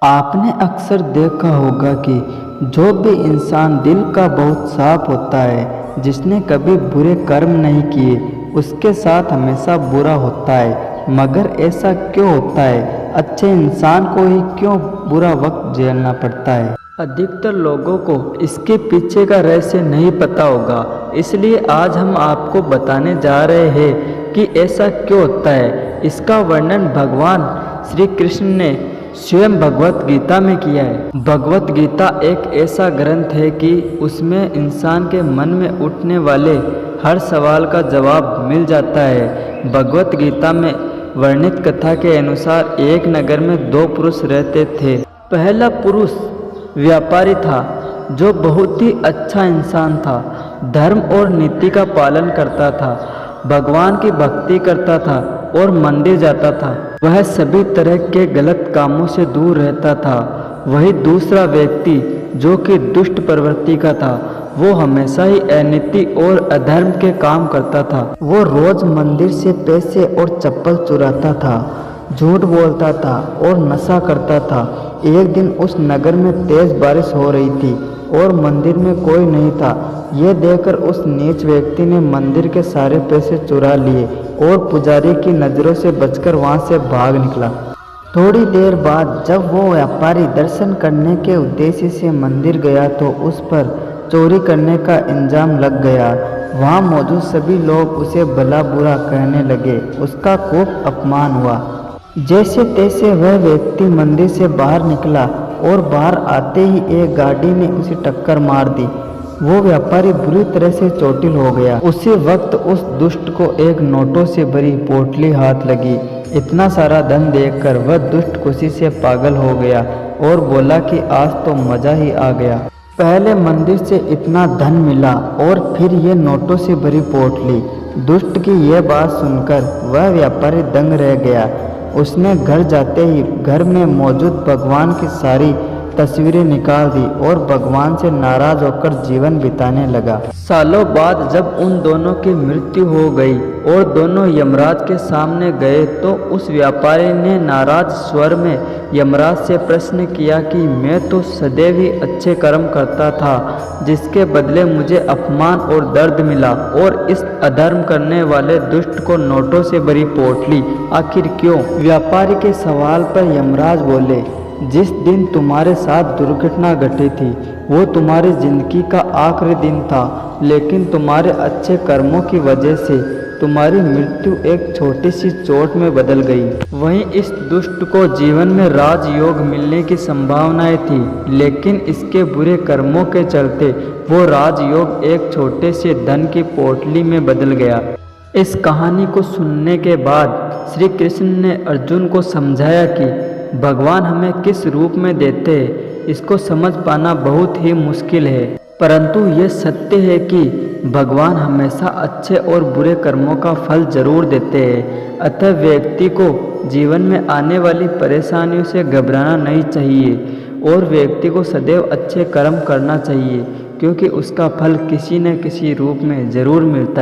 आपने अक्सर देखा होगा कि जो भी इंसान दिल का बहुत साफ होता है, जिसने कभी बुरे कर्म नहीं किए, उसके साथ हमेशा बुरा होता है। मगर ऐसा क्यों होता है? अच्छे इंसान को ही क्यों बुरा वक्त झेलना पड़ता है? अधिकतर लोगों को इसके पीछे का रहस्य नहीं पता होगा, इसलिए आज हम आपको बताने जा रहे हैं कि ऐसा क्यों होता है। इसका वर्णन भगवान श्री कृष्ण ने स्वयं भगवत गीता में किया है। भगवत गीता एक ऐसा ग्रंथ है कि उसमें इंसान के मन में उठने वाले हर सवाल का जवाब मिल जाता है। भगवत गीता में वर्णित कथा के अनुसार एक नगर में दो पुरुष रहते थे। पहला पुरुष व्यापारी था जो बहुत ही अच्छा इंसान था, धर्म और नीति का पालन करता था, भगवान की भक्ति करता था और मंदिर जाता था। वह सभी तरह के गलत कामों से दूर रहता था। वही दूसरा व्यक्ति जो कि दुष्ट प्रवृत्ति का था, वो हमेशा ही अनीति और अधर्म के काम करता था। वो रोज मंदिर से पैसे और चप्पल चुराता था, झूठ बोलता था और नशा करता था। एक दिन उस नगर में तेज बारिश हो रही थी और मंदिर में कोई नहीं था। यह देखकर उस नीच व्यक्ति ने मंदिर के सारे पैसे चुरा लिए और पुजारी की नज़रों से बचकर वहां से भाग निकला। थोड़ी देर बाद जब वो व्यापारी दर्शन करने के उद्देश्य से मंदिर गया तो उस पर चोरी करने का इंजाम लग गया। वहां मौजूद सभी लोग उसे भला बुरा कहने लगे। उसका खूब अपमान हुआ। जैसे तैसे वह व्यक्ति मंदिर से बाहर निकला और बाहर आते ही एक गाड़ी ने उसे टक्कर मार दी। वो व्यापारी बुरी तरह से चोटिल हो गया। उसी वक्त उस दुष्ट को एक नोटों से भरी पोटली हाथ लगी। इतना सारा धन देखकर वह दुष्ट खुशी से पागल हो गया और बोला कि आज तो मजा ही आ गया। पहले मंदिर से इतना धन मिला और फिर ये नोटों से भरी पोटली। दुष्ट की यह बात सुनकर वह व्यापारी दंग रह गया। उसने घर जाते ही घर में मौजूद भगवान की सारी तस्वीरें निकाल दी और भगवान से नाराज होकर जीवन बिताने लगा। सालों बाद जब उन दोनों की मृत्यु हो गई और दोनों यमराज के सामने गए तो उस व्यापारी ने नाराज स्वर में यमराज से प्रश्न किया कि मैं तो सदैव ही अच्छे कर्म करता था, जिसके बदले मुझे अपमान और दर्द मिला, और इस अधर्म करने वाले दुष्ट को नोटों से भरी पोटली आखिर क्यों? व्यापारी के सवाल पर यमराज बोले, जिस दिन तुम्हारे साथ दुर्घटना घटी थी वो तुम्हारी जिंदगी का आखिरी दिन था, लेकिन तुम्हारे अच्छे कर्मों की वजह से तुम्हारी मृत्यु एक छोटी सी चोट में बदल गई। वहीं इस दुष्ट को जीवन में राजयोग मिलने की संभावनाएं थी, लेकिन इसके बुरे कर्मों के चलते वो राजयोग एक छोटे से धन की पोटली में बदल गया। इस कहानी को सुनने के बाद श्री कृष्ण ने अर्जुन को समझाया कि भगवान हमें किस रूप में देते हैं, इसको समझ पाना बहुत ही मुश्किल है, परंतु ये सत्य है कि भगवान हमेशा अच्छे और बुरे कर्मों का फल जरूर देते हैं। अतः व्यक्ति को जीवन में आने वाली परेशानियों से घबराना नहीं चाहिए और व्यक्ति को सदैव अच्छे कर्म करना चाहिए, क्योंकि उसका फल किसी न किसी रूप में जरूर मिलता है।